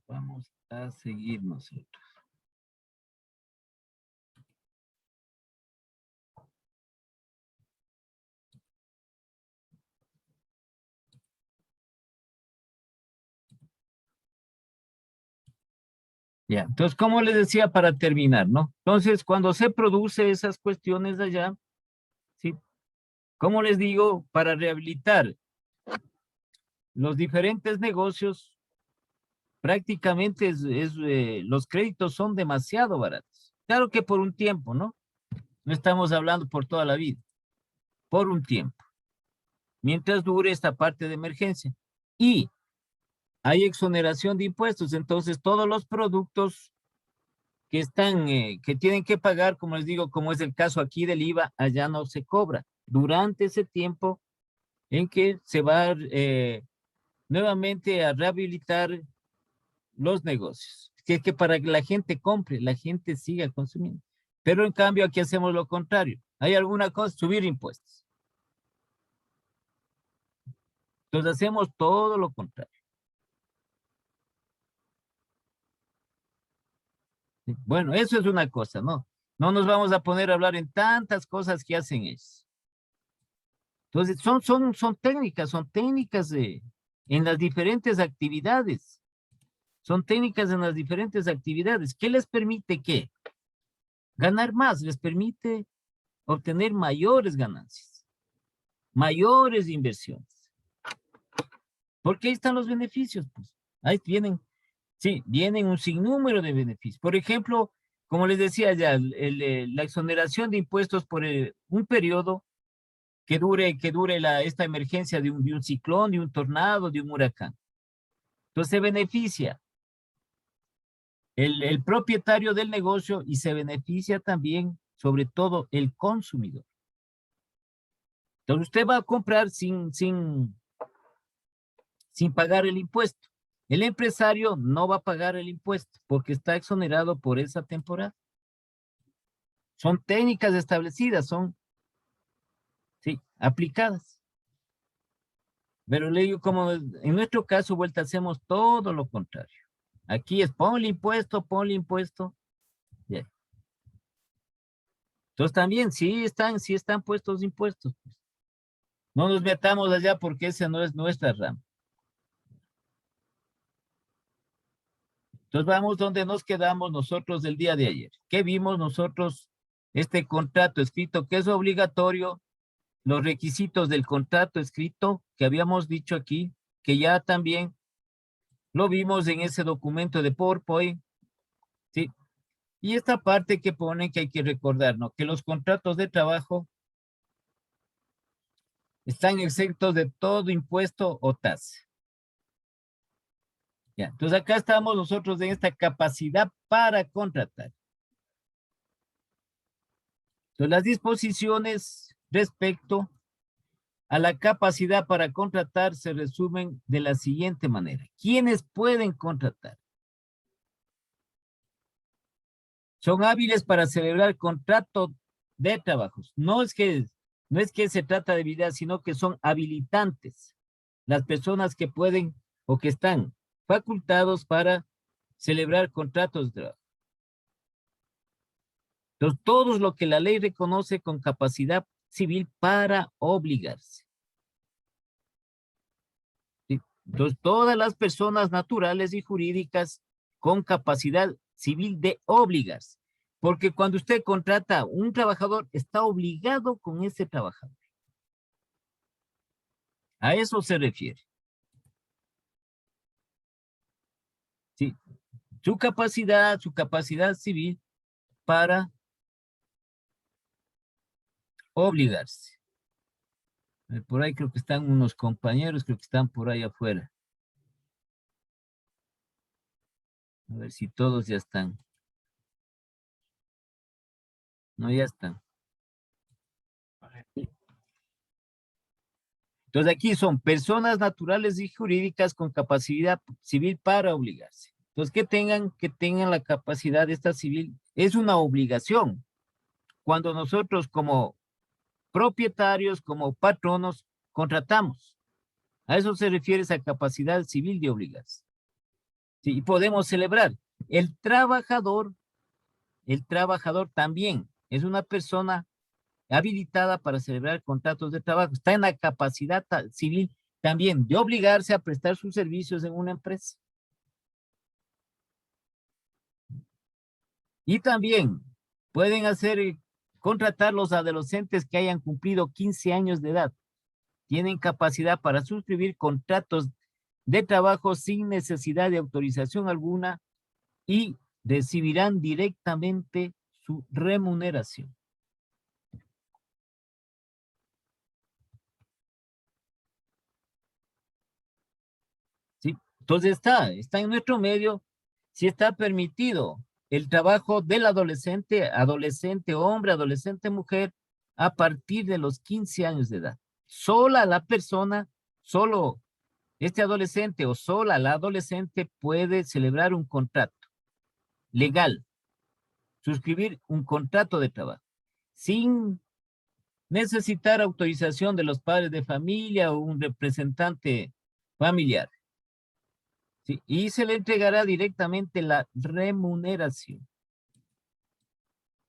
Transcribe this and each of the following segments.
Vamos a seguir nosotros. Ya, entonces, como les decía para terminar, ¿no? Entonces, cuando se produce esas cuestiones allá, ¿sí? Como les digo, para rehabilitar los diferentes negocios, prácticamente los créditos son demasiado baratos. Claro que por un tiempo, ¿no? No estamos hablando por toda la vida, por un tiempo, mientras dure esta parte de emergencia. Y hay exoneración de impuestos, entonces todos los productos que están, que tienen que pagar, como les digo, como es el caso aquí del IVA, allá no se cobra. Durante ese tiempo en que se va nuevamente a rehabilitar los negocios, que para que la gente compre, la gente siga consumiendo. Pero en cambio aquí hacemos lo contrario. ¿Hay alguna cosa? Subir impuestos. Entonces hacemos todo lo contrario. Bueno, eso es una cosa, ¿no? No nos vamos a poner a hablar en tantas cosas que hacen ellos. Entonces, son técnicas en las diferentes actividades. Son técnicas en las diferentes actividades. ¿Qué les permite qué? Ganar más, les permite obtener mayores ganancias, mayores inversiones. Porque ahí están los beneficios, pues. Ahí vienen, sí, vienen un sinnúmero de beneficios. Por ejemplo, como les decía ya, la exoneración de impuestos por un periodo que dure esta emergencia de un ciclón, de un tornado, de un huracán. Entonces se beneficia el propietario del negocio y se beneficia también, sobre todo, el consumidor. Entonces usted va a comprar sin pagar el impuesto. El empresario no va a pagar el impuesto porque está exonerado por esa temporada. Son técnicas establecidas, son, sí, aplicadas. Pero le digo, como en nuestro caso, vuelta, hacemos todo lo contrario. Aquí es ponle impuesto. Yeah. Entonces también, sí están puestos impuestos. Pues. No nos metamos allá porque esa no es nuestra rama. Entonces vamos donde nos quedamos nosotros el día de ayer. ¿Qué vimos nosotros? Este contrato escrito que es obligatorio, los requisitos del contrato escrito que habíamos dicho aquí, que ya también lo vimos en ese documento de PowerPoint, ¿sí? Y esta parte que pone que hay que recordar, ¿no? Que los contratos de trabajo están exentos de todo impuesto o tasa. Ya, entonces acá estamos nosotros en esta capacidad para contratar. Entonces las disposiciones respecto a la capacidad para contratar se resumen de la siguiente manera. ¿Quiénes pueden contratar? Son hábiles para celebrar contrato de trabajos. No es que se trata de habilidad, sino que son habilitantes. Las personas que pueden o que están facultados para celebrar contratos de trabajo. Entonces, todo lo que la ley reconoce con capacidad civil para obligarse. ¿Sí? Entonces, todas las personas naturales y jurídicas con capacidad civil de obligarse. Porque cuando usted contrata a un trabajador, está obligado con ese trabajador. A eso se refiere. ¿Sí? Su capacidad civil para obligarse. Por ahí creo que están unos compañeros, creo que están por ahí afuera. A ver si todos ya están. No, ya están. Entonces aquí son personas naturales y jurídicas con capacidad civil para obligarse. Entonces que tengan la capacidad esta civil es una obligación. Cuando nosotros como propietarios, como patronos, contratamos. A eso se refiere esa capacidad civil de obligarse. ¿sí? Y podemos celebrar. El trabajador también es una persona habilitada para celebrar contratos de trabajo. Está en la capacidad civil también de obligarse a prestar sus servicios en una empresa. Y también pueden contratar los adolescentes que hayan cumplido 15 años de edad. Tienen capacidad para suscribir contratos de trabajo sin necesidad de autorización alguna y recibirán directamente su remuneración. ¿Sí? Entonces está en nuestro medio, si está permitido el trabajo del adolescente, adolescente hombre, adolescente mujer, a partir de los 15 años de edad. Sola la persona, solo este adolescente o sola la adolescente puede celebrar un contrato legal, suscribir un contrato de trabajo, sin necesitar autorización de los padres de familia o un representante familiar. ¿Sí? Y se le entregará directamente la remuneración.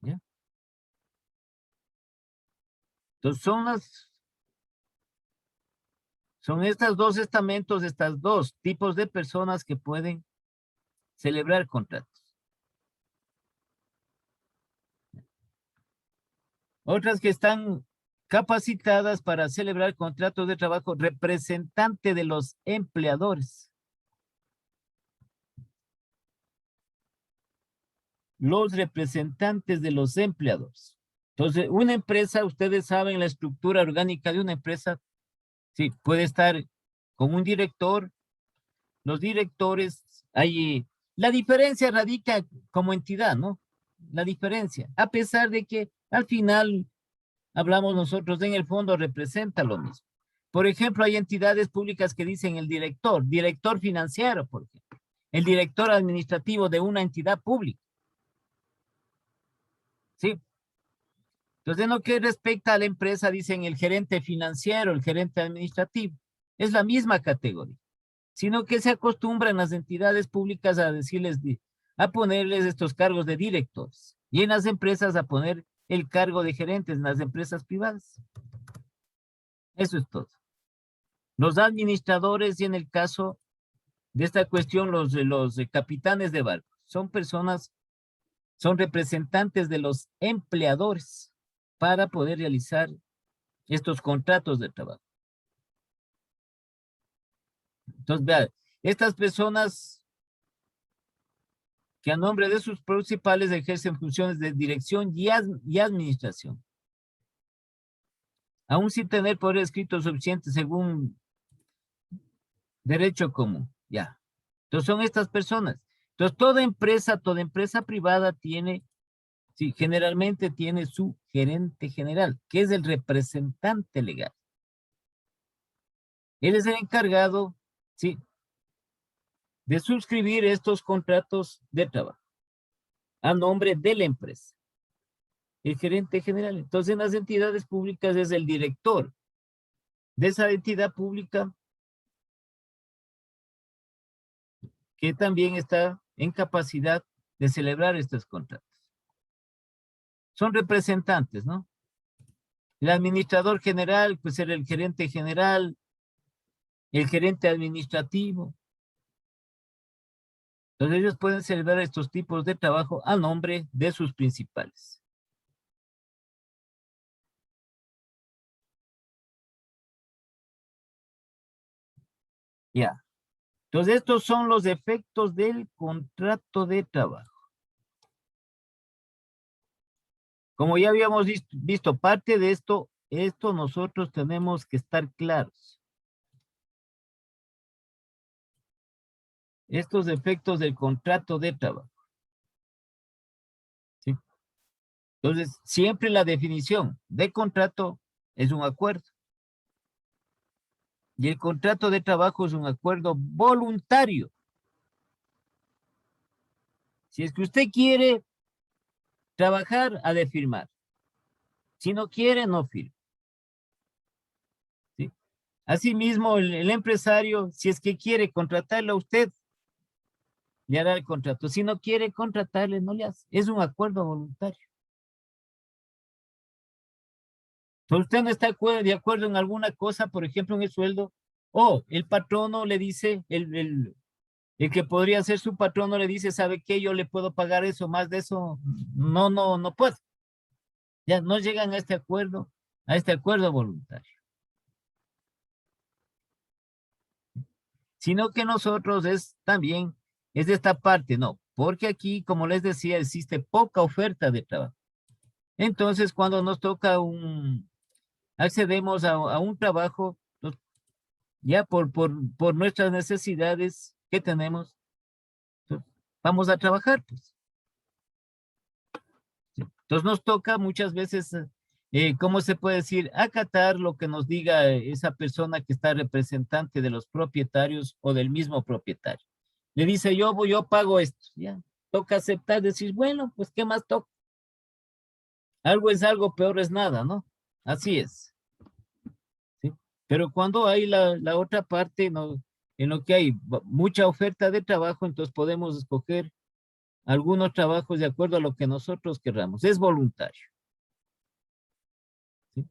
¿Ya? Entonces son estos dos estamentos, estos dos tipos de personas que pueden celebrar contratos. Otras que están capacitadas para celebrar contratos de trabajo, representante de los empleadores. Los representantes de los empleadores. Entonces, una empresa, ustedes saben la estructura orgánica de una empresa, sí, puede estar con un director, los directores, la diferencia radica como entidad, ¿no? La diferencia, a pesar de que al final hablamos nosotros, en el fondo representa lo mismo. Por ejemplo, hay entidades públicas que dicen el director financiero, por ejemplo, el director administrativo de una entidad pública, ¿sí? Entonces, en lo que respecta a la empresa, dicen el gerente financiero, el gerente administrativo, es la misma categoría, sino que se acostumbran las entidades públicas a decirles, a ponerles estos cargos de directores, y en las empresas a poner el cargo de gerentes en las empresas privadas. Eso es todo. Los administradores y en el caso de esta cuestión, los capitanes de barco, son personas, son representantes de los empleadores para poder realizar estos contratos de trabajo. Entonces, vean, estas personas que a nombre de sus principales ejercen funciones de dirección y administración, aún sin tener poder escrito suficiente según derecho común, ya. Entonces son estas personas. Entonces toda empresa privada tiene, sí, generalmente tiene su gerente general, que es el representante legal. Él es el encargado, sí, de suscribir estos contratos de trabajo a nombre de la empresa. El gerente general. Entonces, en las entidades públicas es el director de esa entidad pública que también está en capacidad de celebrar estos contratos. Son representantes, ¿no? El administrador general, pues era el gerente general, el gerente administrativo. Entonces ellos pueden celebrar estos tipos de trabajo a nombre de sus principales. Ya. Entonces estos son los efectos del contrato de trabajo. Como ya habíamos visto parte de esto nosotros tenemos que estar claros. Estos efectos del contrato de trabajo. ¿Sí? Entonces, siempre la definición de contrato es un acuerdo. Y el contrato de trabajo es un acuerdo voluntario. Si es que usted quiere trabajar, ha de firmar. Si no quiere, no firma. ¿Sí? Asimismo, el empresario, si es que quiere contratarlo a usted, le hará el contrato. Si no quiere contratarle, no le hace. Es un acuerdo voluntario. Si usted no está de acuerdo en alguna cosa, por ejemplo, en el sueldo, o el patrono le dice, el que podría ser su patrono le dice, ¿sabe qué? Yo le puedo pagar eso, más de eso, no puedo. Ya no llegan a este acuerdo voluntario. Sino que nosotros también, es de esta parte, no, porque aquí, como les decía, existe poca oferta de trabajo. Entonces, cuando nos toca accedemos a un trabajo, ya por nuestras necesidades que tenemos, pues, vamos a trabajar, pues. ¿Sí? Entonces nos toca muchas veces, ¿cómo se puede decir? Acatar lo que nos diga esa persona que está representante de los propietarios o del mismo propietario. Le dice, yo pago esto, ya. Toca aceptar, decir, bueno, pues, ¿qué más toca? Algo es algo, peor es nada, ¿no? Así es. ¿Sí? Pero cuando hay la otra parte, ¿no? En lo que hay mucha oferta de trabajo, entonces podemos escoger algunos trabajos de acuerdo a lo que nosotros querramos. Es voluntario. ¿Sí?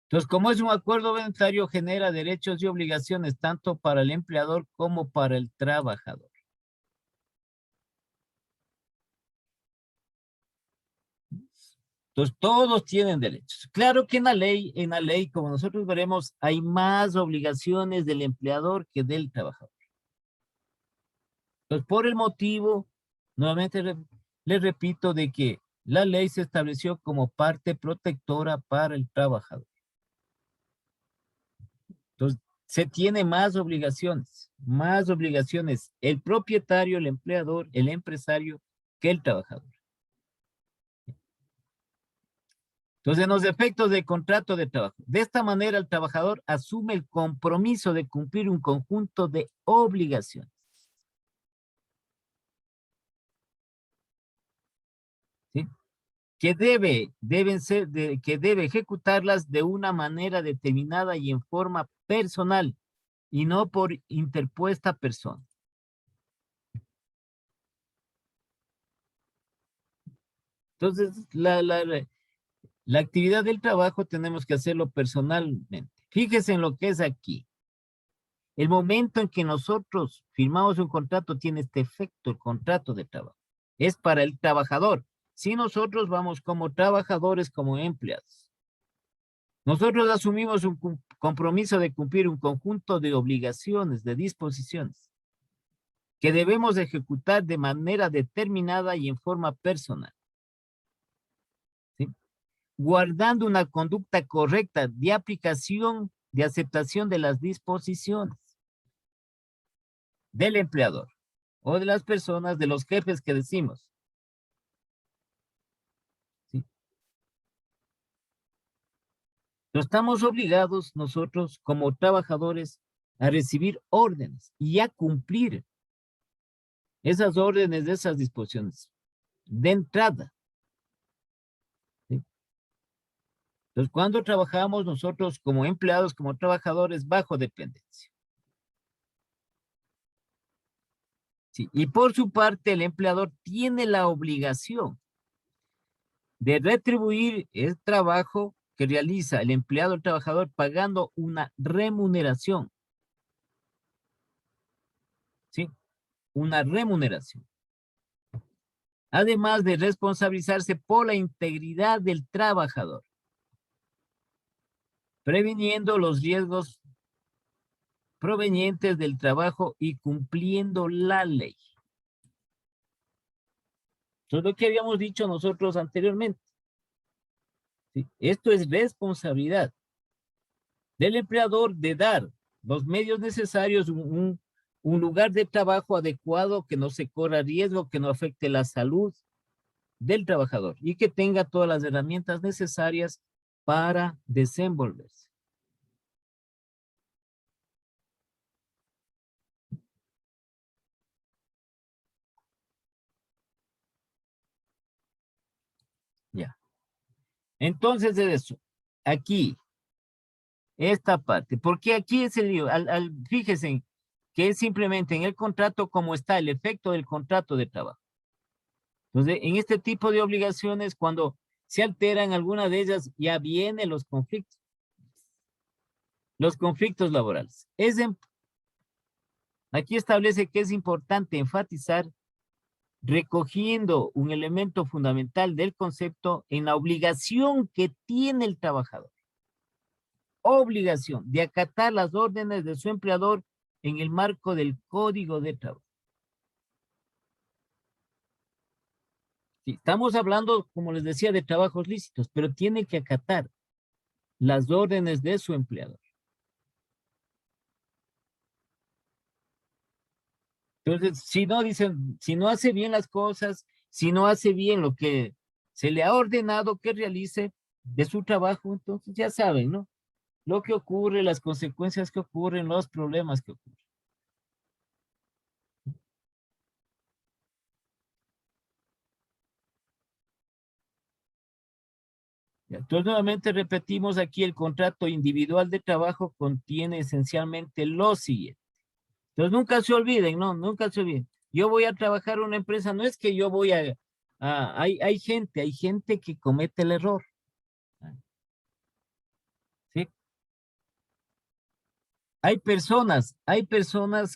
Entonces, como es un acuerdo voluntario, genera derechos y obligaciones tanto para el empleador como para el trabajador. Entonces, todos tienen derechos. Claro que en la ley, como nosotros veremos, hay más obligaciones del empleador que del trabajador. Entonces, por el motivo, nuevamente les repito, de que la ley se estableció como parte protectora para el trabajador. Entonces, se tiene más obligaciones el propietario, el empleador, el empresario, que el trabajador. Entonces, en los efectos del contrato de trabajo, de esta manera el trabajador asume el compromiso de cumplir un conjunto de obligaciones. ¿Sí? Que que debe ejecutarlas de una manera determinada y en forma personal y no por interpuesta persona. Entonces, la actividad del trabajo tenemos que hacerlo personalmente. Fíjese en lo que es aquí. El momento en que nosotros firmamos un contrato tiene este efecto, el contrato de trabajo. Es para el trabajador. Si nosotros vamos como trabajadores, como empleados, nosotros asumimos un compromiso de cumplir un conjunto de obligaciones, de disposiciones, que debemos ejecutar de manera determinada y en forma personal. ¿Sí? Guardando una conducta correcta de aplicación, de aceptación de las disposiciones del empleador o de las personas, de los jefes que decimos. ¿Sí? No estamos obligados nosotros como trabajadores a recibir órdenes y a cumplir esas órdenes de esas disposiciones de entrada. ¿Sí? Entonces, cuando trabajamos nosotros como empleados, como trabajadores bajo dependencia. Sí, y por su parte, el empleador tiene la obligación de retribuir el trabajo que realiza el empleado, el trabajador, pagando una remuneración. ¿Sí? Una remuneración. Además de responsabilizarse por la integridad del trabajador, previniendo los riesgos provenientes del trabajo y cumpliendo la ley. Eso es lo que habíamos dicho nosotros anteriormente. ¿Sí? Esto es responsabilidad del empleador de dar los medios necesarios, un lugar de trabajo adecuado, que no se corra riesgo, que no afecte la salud del trabajador y que tenga todas las herramientas necesarias para desenvolverse. Ya. Entonces de eso, aquí, esta parte, porque aquí es el lío, fíjense, que es simplemente en el contrato como está el efecto del contrato de trabajo. Entonces, en este tipo de obligaciones, cuando se alteran alguna de ellas, ya vienen los conflictos laborales. Aquí establece que es importante enfatizar recogiendo un elemento fundamental del concepto en la obligación que tiene el trabajador. Obligación de acatar las órdenes de su empleador en el marco del Código de Trabajo. Sí, estamos hablando, como les decía, de trabajos lícitos, pero tiene que acatar las órdenes de su empleador. Entonces, si no dicen, si no hace bien las cosas, si no hace bien lo que se le ha ordenado que realice de su trabajo, entonces ya saben, ¿no? Lo que ocurre, las consecuencias que ocurren, los problemas que ocurren. Entonces, nuevamente repetimos aquí, el contrato individual de trabajo contiene esencialmente lo siguiente. Entonces, nunca se olviden, ¿no? Nunca se olviden. Yo voy a trabajar en una empresa, no es que yo voy hay gente que comete el error. ¿Sí? Hay personas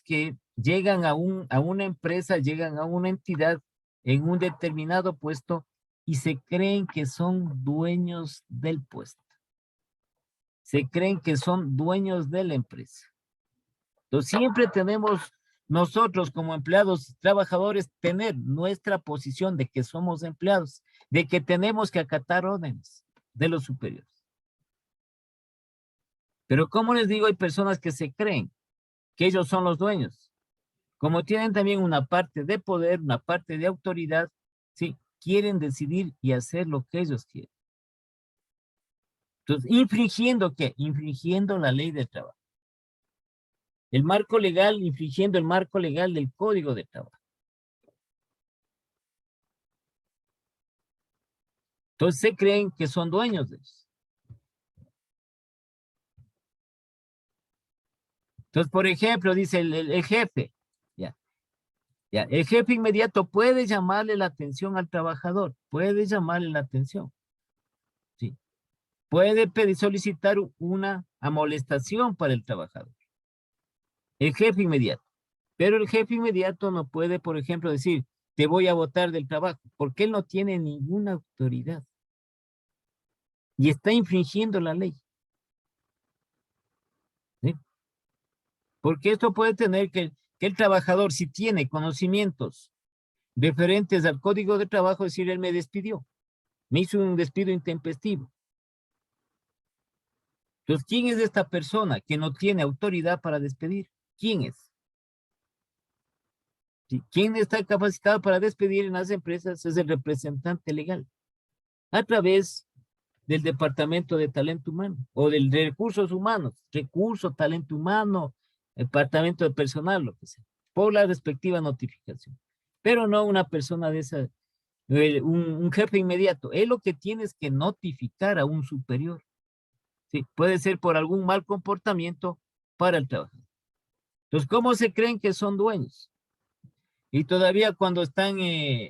que llegan a una empresa, llegan a una entidad en un determinado puesto y se creen que son dueños del puesto. Se creen que son dueños de la empresa. Entonces siempre tenemos nosotros como empleados, trabajadores, tener nuestra posición de que somos empleados, de que tenemos que acatar órdenes de los superiores. Pero como les digo, hay personas que se creen que ellos son los dueños. Como tienen también una parte de poder, una parte de autoridad, sí, quieren decidir y hacer lo que ellos quieren. Entonces, ¿infringiendo qué? Infringiendo la ley del trabajo. El marco legal, infringiendo el marco legal del Código de Trabajo. Entonces, se creen que son dueños de eso. Entonces, por ejemplo, dice el jefe, ya, el jefe inmediato puede llamarle la atención al trabajador, puede llamarle la atención, ¿sí? Puede solicitar una amonestación para el trabajador. El jefe inmediato. Pero el jefe inmediato no puede, por ejemplo, decir, te voy a botar del trabajo, porque él no tiene ninguna autoridad. Y está infringiendo la ley. ¿Sí? Porque esto puede tener que el trabajador, si tiene conocimientos referentes al Código de Trabajo, decir, él me despidió. Me hizo un despido intempestivo. Entonces, ¿quién es esta persona que no tiene autoridad para despedir? ¿Quién es? ¿Sí? ¿Quién está capacitado para despedir en las empresas? Es el representante legal. A través del Departamento de Talento Humano o del de Recursos Humanos, talento humano, Departamento de Personal, lo que sea, por la respectiva notificación. Pero no una persona de esa, un jefe inmediato. Él lo que tiene es que notificar a un superior. ¿Sí? Puede ser por algún mal comportamiento para el trabajador. Entonces, ¿cómo se creen que son dueños? Y todavía cuando están,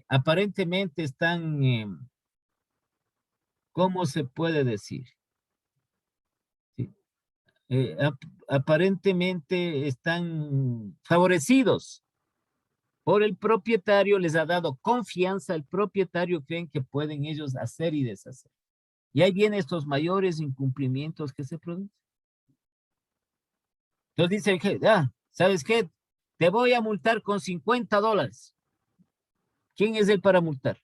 aparentemente están, ¿cómo se puede decir? ¿Sí? Aparentemente están favorecidos por el propietario, les ha dado confianza, el propietario creen que pueden ellos hacer y deshacer. Y ahí vienen estos mayores incumplimientos que se producen. Entonces dice el jefe, ¿sabes qué? Te voy a multar con $50. ¿Quién es él para multar?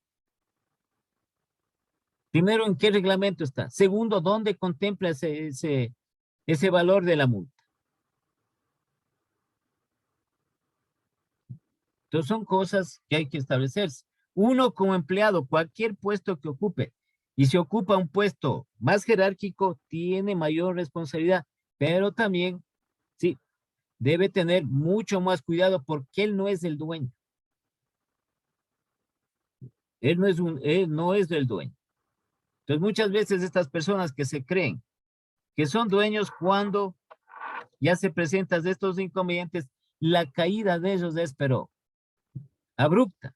Primero, ¿en qué reglamento está? Segundo, ¿dónde contempla ese valor de la multa? Entonces son cosas que hay que establecerse. Uno como empleado, cualquier puesto que ocupe, y si ocupa un puesto más jerárquico, tiene mayor responsabilidad, pero también, sí, debe tener mucho más cuidado porque él no es el dueño. Él no es el dueño. Entonces muchas veces estas personas que se creen que son dueños cuando ya se presentan estos inconvenientes, la caída de ellos es, pero abrupta.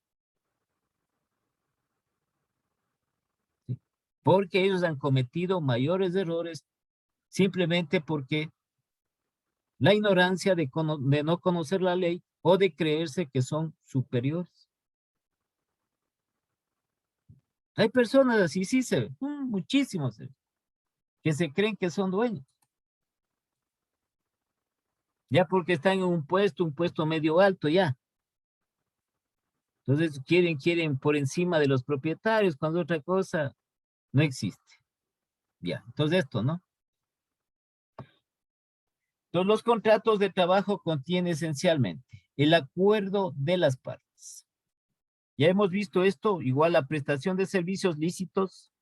¿Sí? Porque ellos han cometido mayores errores simplemente porque la ignorancia de no conocer la ley o de creerse que son superiores. Hay personas así, sí se ve, muchísimos, que se creen que son dueños. Ya porque están en un puesto medio alto ya. Entonces quieren por encima de los propietarios, cuando otra cosa no existe. Ya, entonces esto, ¿no? Entonces los contratos de trabajo contienen esencialmente el acuerdo de las partes. Ya hemos visto esto, igual la prestación de servicios lícitos,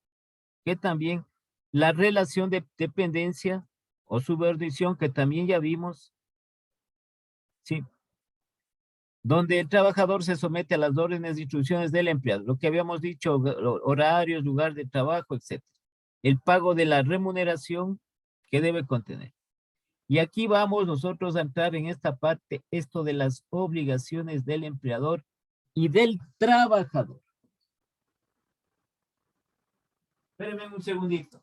que también la relación de dependencia o subordinación, que también ya vimos, ¿sí? Donde el trabajador se somete a las órdenes e instrucciones del empleado, lo que habíamos dicho, horarios, lugar de trabajo, etc. El pago de la remuneración que debe contener. Y aquí vamos nosotros a entrar en esta parte, esto de las obligaciones del empleador y del trabajador. Espérenme un segundito.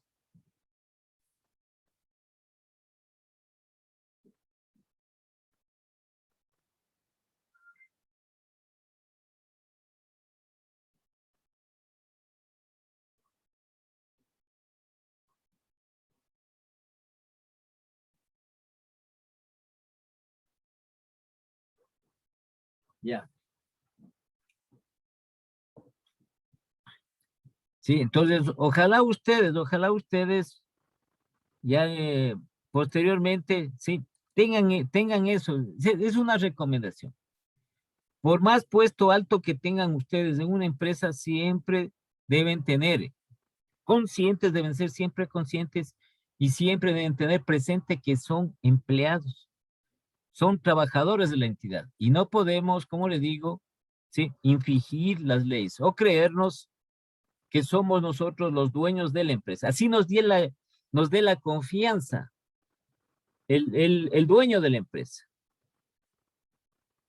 Ya. Sí, entonces, ojalá ustedes ya posteriormente, sí, tengan eso. Es una recomendación. Por más puesto alto que tengan ustedes en una empresa, siempre deben tener conscientes, deben ser siempre conscientes y siempre deben tener presente que son empleados, son trabajadores de la entidad y no podemos, como le digo, sí, infringir las leyes o creernos que somos nosotros los dueños de la empresa. Así nos dé la confianza el dueño de la empresa.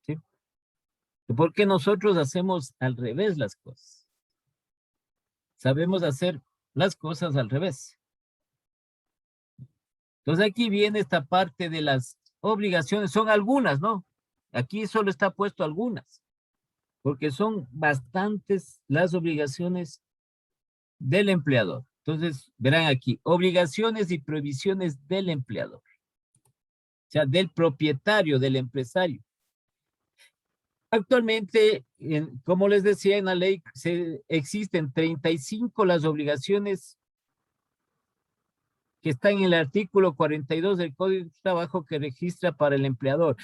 ¿Sí? Porque nosotros hacemos al revés las cosas. Sabemos hacer las cosas al revés. Entonces aquí viene esta parte de las obligaciones, son algunas, ¿no? Aquí solo está puesto algunas, porque son bastantes las obligaciones del empleador. Entonces, verán aquí, obligaciones y prohibiciones del empleador, o sea, del propietario, del empresario. Actualmente, como les decía, en la ley existen 35 las obligaciones que están en el artículo 42 del Código de Trabajo que registra para el empleador,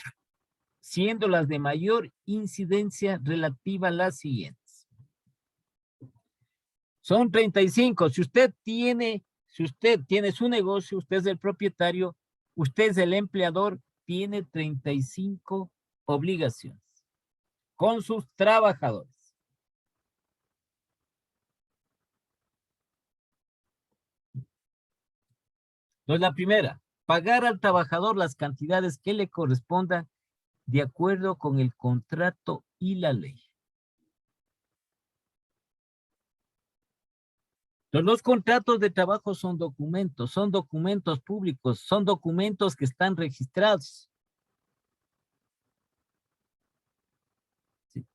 siendo las de mayor incidencia relativa a las siguientes. Son 35. Si usted tiene su negocio, usted es el propietario, usted es el empleador, tiene 35 obligaciones con sus trabajadores. Entonces, la primera, pagar al trabajador las cantidades que le correspondan de acuerdo con el contrato y la ley. Entonces, los contratos de trabajo son documentos públicos, son documentos que están registrados. ¿Sí?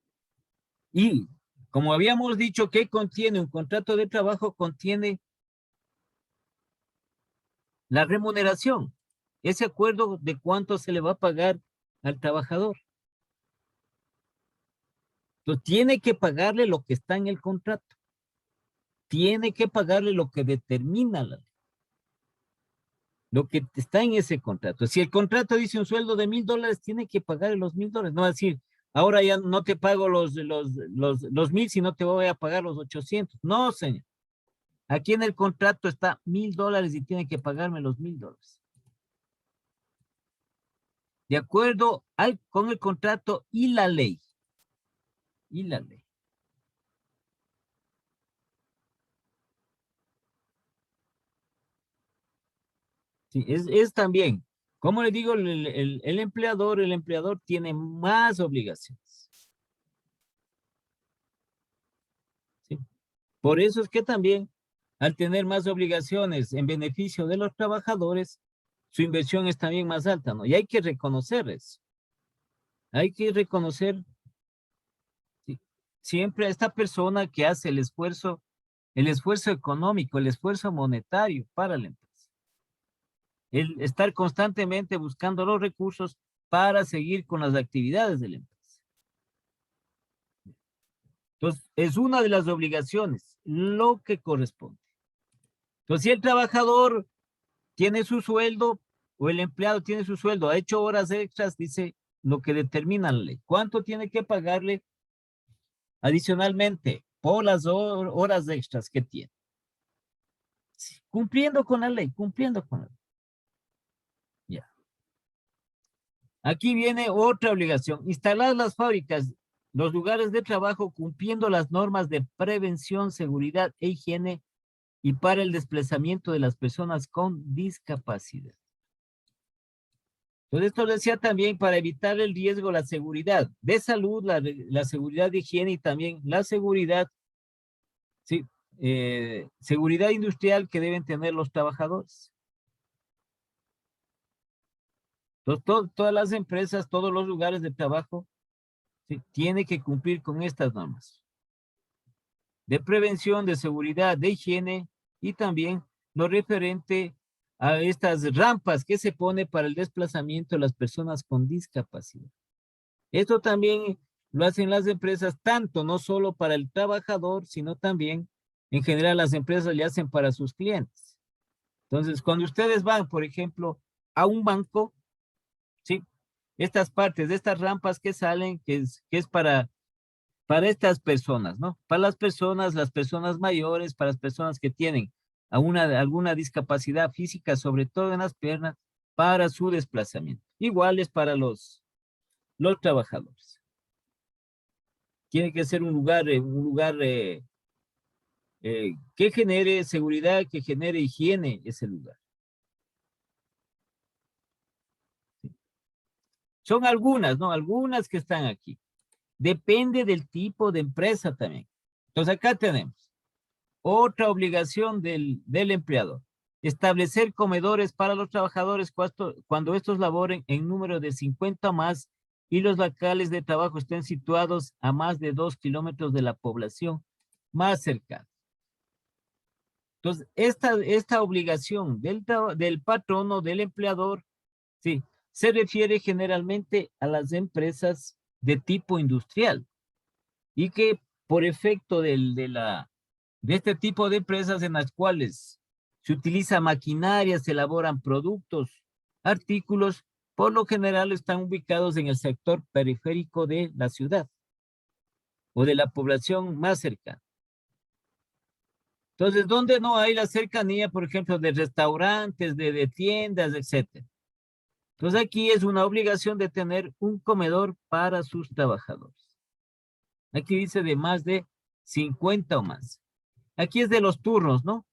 Y como habíamos dicho, ¿qué contiene un contrato de trabajo? Contiene la remuneración, ese acuerdo de cuánto se le va a pagar al trabajador. Entonces, tiene que pagarle lo que está en el contrato. Tiene que pagarle lo que determina la ley, lo que está en ese contrato. Si el contrato dice un sueldo de $1,000, tiene que pagarle los $1,000. No va a decir, ahora ya no te pago los 1,000, sino te voy a pagar los 800. No, señor. Aquí en el contrato está $1,000 y tiene que pagarme los $1,000. De acuerdo con el contrato y la ley. Y la ley. Sí, es también. Como les digo, el empleador tiene más obligaciones. ¿Sí? Por eso es que también, al tener más obligaciones en beneficio de los trabajadores, su inversión es también más alta, ¿no? Y hay que reconocer eso. Hay que reconocer, sí, siempre a esta persona que hace el esfuerzo económico, el esfuerzo monetario para la empresa. El estar constantemente buscando los recursos para seguir con las actividades de la empresa. Entonces, es una de las obligaciones, lo que corresponde. Entonces, si el trabajador tiene su sueldo o el empleado tiene su sueldo, ha hecho horas extras, dice lo que determina la ley. ¿Cuánto tiene que pagarle adicionalmente por las horas extras que tiene? Sí, cumpliendo con la ley, cumpliendo con la ley. Ya. Aquí viene otra obligación, instalar las fábricas, los lugares de trabajo cumpliendo las normas de prevención, seguridad e higiene y para el desplazamiento de las personas con discapacidad. Entonces, esto decía también para evitar el riesgo, la seguridad de salud, la seguridad de higiene y también la seguridad, sí, seguridad industrial que deben tener los trabajadores. Entonces, todas las empresas, todos los lugares de trabajo, sí, tienen que cumplir con estas normas de prevención, de seguridad, de higiene y también lo referente a estas rampas que se pone para el desplazamiento de las personas con discapacidad. Esto también lo hacen las empresas, tanto no solo para el trabajador, sino también en general las empresas le hacen para sus clientes. Entonces, cuando ustedes van, por ejemplo, a un banco, ¿sí? Estas partes de estas rampas que salen, que es para estas personas, ¿no? Para las personas mayores, para las personas que tienen alguna discapacidad física, sobre todo en las piernas, para su desplazamiento. Igual es para los trabajadores. Tiene que ser un lugar que genere seguridad, que genere higiene ese lugar. Son algunas, ¿no? Algunas que están aquí. Depende del tipo de empresa también. Entonces acá tenemos otra obligación del empleador. Establecer comedores para los trabajadores cuando estos laboren en número de 50 o más y los locales de trabajo estén situados a más de 2 kilómetros de la población más cercana. Entonces, esta obligación del patrono, del empleador, sí, se refiere generalmente a las empresas de tipo industrial y que por efecto de este tipo de empresas en las cuales se utiliza maquinaria, se elaboran productos, artículos, por lo general están ubicados en el sector periférico de la ciudad o de la población más cercana. Entonces, ¿dónde no hay la cercanía, por ejemplo, de restaurantes, de tiendas, etcétera? Entonces, aquí es una obligación de tener un comedor para sus trabajadores. Aquí dice de más de 50 o más. Aquí es de los turnos, ¿no?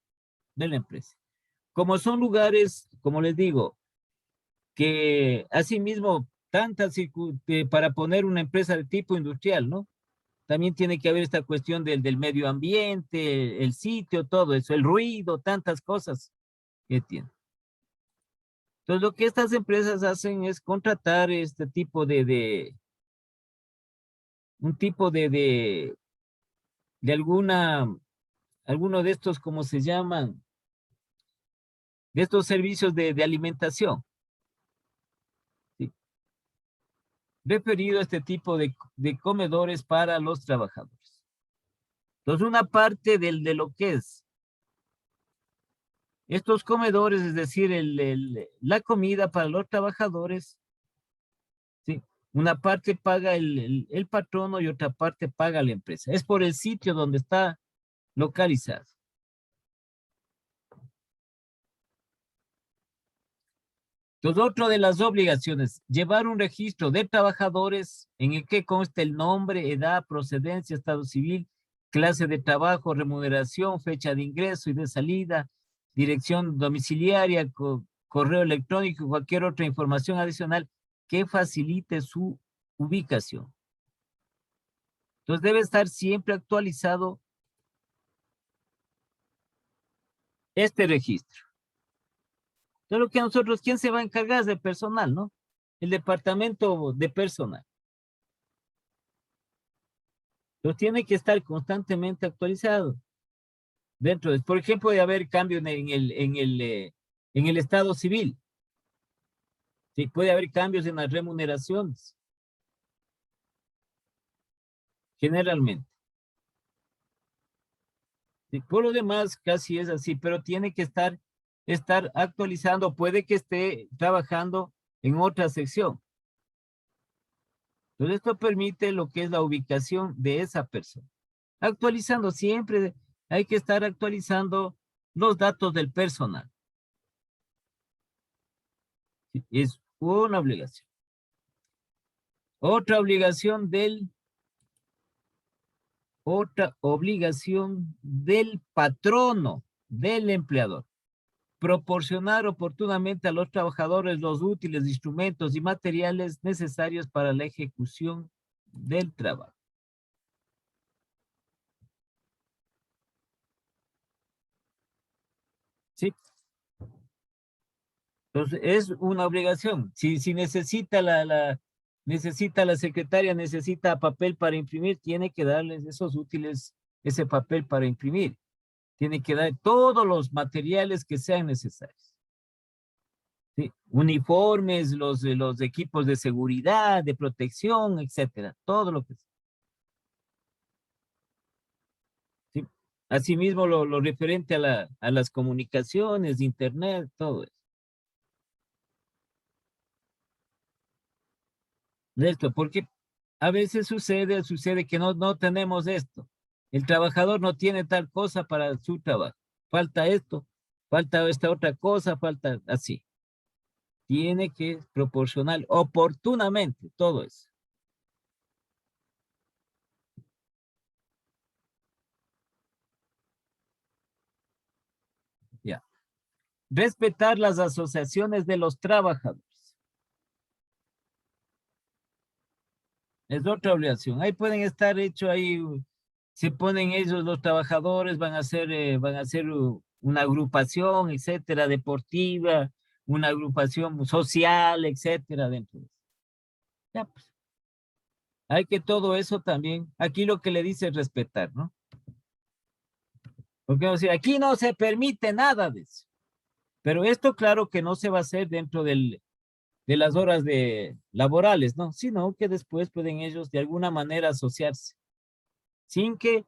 De la empresa. Como son lugares, como les digo, que asimismo, para poner una empresa de tipo industrial, ¿no? También tiene que haber esta cuestión del medio ambiente, el sitio, todo eso, el ruido, tantas cosas que tiene. Entonces, lo que estas empresas hacen es contratar este tipo un tipo de alguno de estos, ¿cómo se llaman? De estos servicios de alimentación, ¿sí? Referido a este tipo de comedores para los trabajadores. Entonces, una parte de lo que es estos comedores, es decir, la comida para los trabajadores, ¿sí? Una parte paga el patrono y otra parte paga la empresa. Es por el sitio donde está localizado. Entonces, otra de las obligaciones, llevar un registro de trabajadores en el que conste el nombre, edad, procedencia, estado civil, clase de trabajo, remuneración, fecha de ingreso y de salida, dirección domiciliaria, correo electrónico y cualquier otra información adicional que facilite su ubicación. Entonces debe estar siempre actualizado este registro. Entonces lo que nosotros, ¿quién se va a encargar del personal, no? El departamento de personal. Entonces tiene que estar constantemente actualizado. Dentro de, por ejemplo, de haber cambio en el estado civil. Sí, puede haber cambios en las remuneraciones. Generalmente. Sí, por lo demás, casi es así, pero tiene que estar actualizando. Puede que esté trabajando en otra sección. Entonces, esto permite lo que es la ubicación de esa persona. Actualizando siempre, hay que estar actualizando los datos del personal. Sí, es una obligación. Otra obligación del patrono, del empleador. Proporcionar oportunamente a los trabajadores los útiles, instrumentos y materiales necesarios para la ejecución del trabajo. ¿Sí? Entonces, es una obligación. Si necesita necesita la secretaria, necesita papel para imprimir, tiene que darles esos útiles, ese papel para imprimir. Tiene que dar todos los materiales que sean necesarios. ¿Sí? Uniformes, los equipos de seguridad, de protección, etcétera. Todo lo que sea. ¿Sí? Asimismo, lo referente a las comunicaciones, internet, todo eso. Esto, porque a veces sucede que no tenemos esto. El trabajador no tiene tal cosa para su trabajo. Falta esto, falta esta otra cosa, falta así. Tiene que proporcionar oportunamente todo eso. Ya. Respetar las asociaciones de los trabajadores. Es otra obligación. Ahí pueden estar hecho ahí, se ponen ellos los trabajadores, van a hacer una agrupación, etcétera, deportiva, una agrupación social, etcétera, dentro de eso. Ya, pues, hay que todo eso también, aquí lo que le dice es respetar, ¿no? Porque vamos a decir, aquí no se permite nada de eso. Pero esto claro que no se va a hacer dentro de las horas laborales, ¿no? Sino que después pueden ellos de alguna manera asociarse, sin que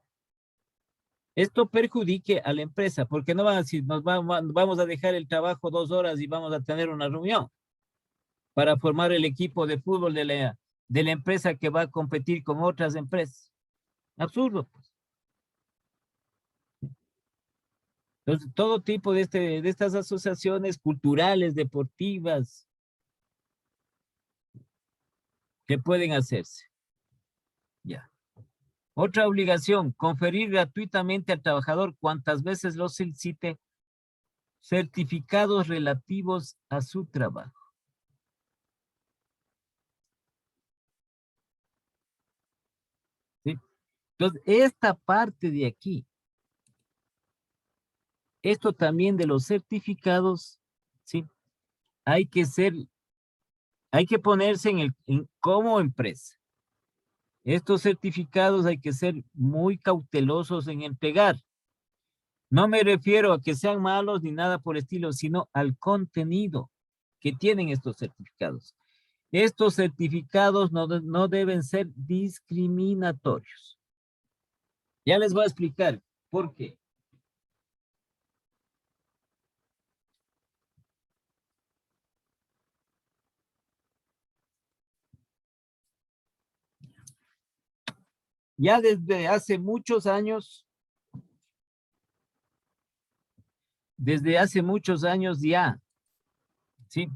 esto perjudique a la empresa, porque no van a decir, vamos a dejar el trabajo 2 horas y vamos a tener una reunión para formar el equipo de fútbol de la empresa que va a competir con otras empresas. Absurdo, pues. Entonces, todo tipo de estas asociaciones culturales, deportivas, que pueden hacerse. Ya. Otra obligación, conferir gratuitamente al trabajador cuantas veces lo solicite certificados relativos a su trabajo. ¿Sí? Entonces, esta parte de aquí, esto también de los certificados, ¿sí? Hay que ponerse como empresa. Estos certificados hay que ser muy cautelosos en entregar. No me refiero a que sean malos ni nada por el estilo, sino al contenido que tienen estos certificados. Estos certificados no deben ser discriminatorios. Ya les voy a explicar por qué. Ya desde hace muchos años ya, ¿sí?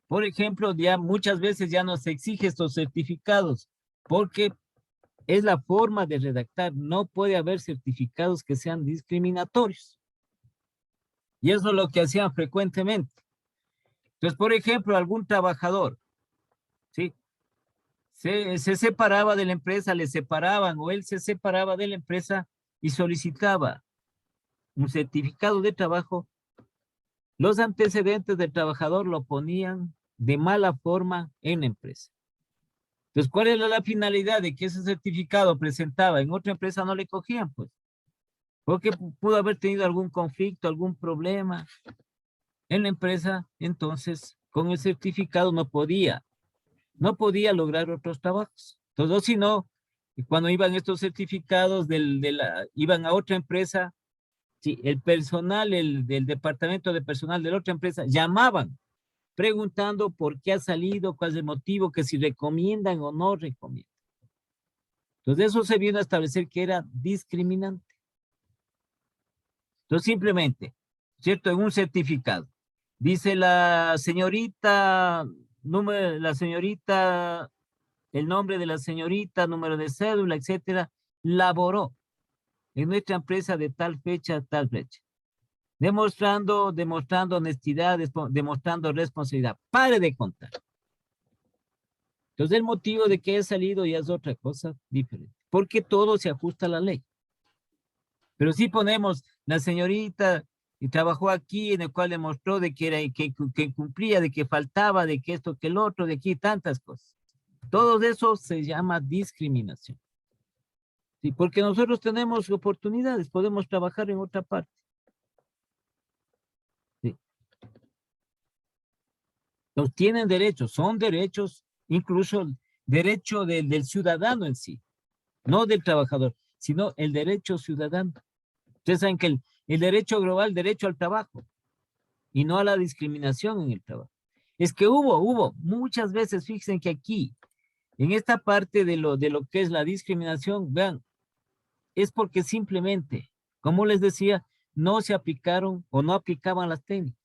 Por ejemplo, ya muchas veces ya no se exige estos certificados porque es la forma de redactar. No puede haber certificados que sean discriminatorios. Y eso es lo que hacían frecuentemente. Entonces, por ejemplo, algún trabajador, ¿sí? Se separaba de la empresa, le separaban, o él se separaba de la empresa y solicitaba un certificado de trabajo. Los antecedentes del trabajador lo ponían de mala forma en la empresa. Entonces, ¿cuál era la finalidad de que ese certificado presentaba en otra empresa no le cogían? Pues, porque pudo haber tenido algún conflicto, algún problema en la empresa, entonces con el certificado no podía lograr otros trabajos. Entonces, si no, cuando iban estos certificados iban a otra empresa, sí, el personal del departamento de personal de la otra empresa llamaban preguntando por qué ha salido, cuál es el motivo, que si recomiendan o no recomiendan. Entonces eso se vino a establecer que era discriminante. Entonces simplemente, ¿cierto? En un certificado, dice la señorita, el nombre de la señorita, número de cédula, etcétera, laboró en nuestra empresa de tal fecha a tal fecha. Demostrando honestidad, demostrando responsabilidad. Pare de contar. Entonces el motivo de que haya salido ya es otra cosa diferente, porque todo se ajusta a la ley. Pero si ponemos la señorita y trabajó aquí, en el cual demostró de que era que cumplía, de que faltaba, de que esto, que el otro, de aquí tantas cosas. Todo eso se llama discriminación. Sí, porque nosotros tenemos oportunidades, podemos trabajar en otra parte. Sí. Nos tienen derechos, son derechos, incluso el derecho del ciudadano en sí, no del trabajador, sino el derecho ciudadano. Ustedes saben que el derecho global, derecho al trabajo, y no a la discriminación en el trabajo. Es que hubo muchas veces, fíjense que aquí, en esta parte de lo que es la discriminación, vean, es porque simplemente, como les decía, no se aplicaron o no aplicaban las técnicas.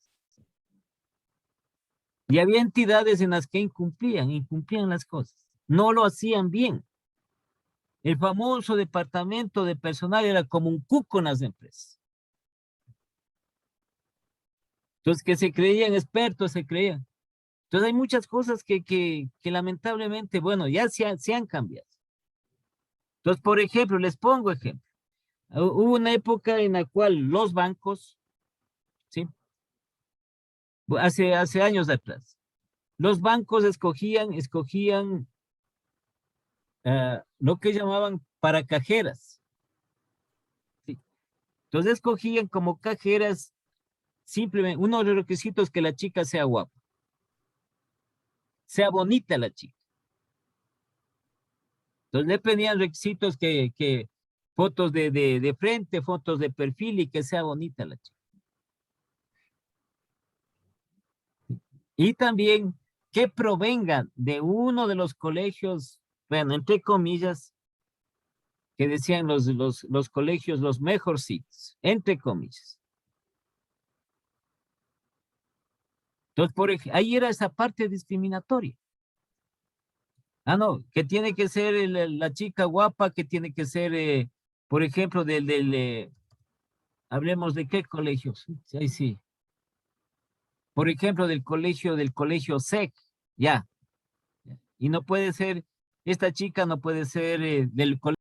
Y había entidades en las que incumplían las cosas. No lo hacían bien. El famoso departamento de personal era como un cuco en las empresas. Entonces, que se creían expertos, se creían. Entonces, hay muchas cosas que lamentablemente, bueno, ya se han cambiado. Entonces, por ejemplo, les pongo ejemplo. Hubo una época en la cual los bancos, ¿sí? Hace años atrás, los bancos escogían lo que llamaban para cajeras. ¿Sí? Entonces escogían como cajeras simplemente uno de los requisitos que la chica sea guapa, sea bonita la chica. Entonces le pedían requisitos que fotos de frente, fotos de perfil y que sea bonita la chica. Y también que provengan de uno de los colegios, bueno, entre comillas, que decían los colegios, los mejorcitos, entre comillas. Entonces, ahí era esa parte discriminatoria. Ah, no, que tiene que ser la chica guapa, que tiene que ser, por ejemplo, hablemos de qué colegios. Sí, ahí sí. Por ejemplo, del colegio SEC, ya. Y no puede ser, esta chica no puede ser del colegio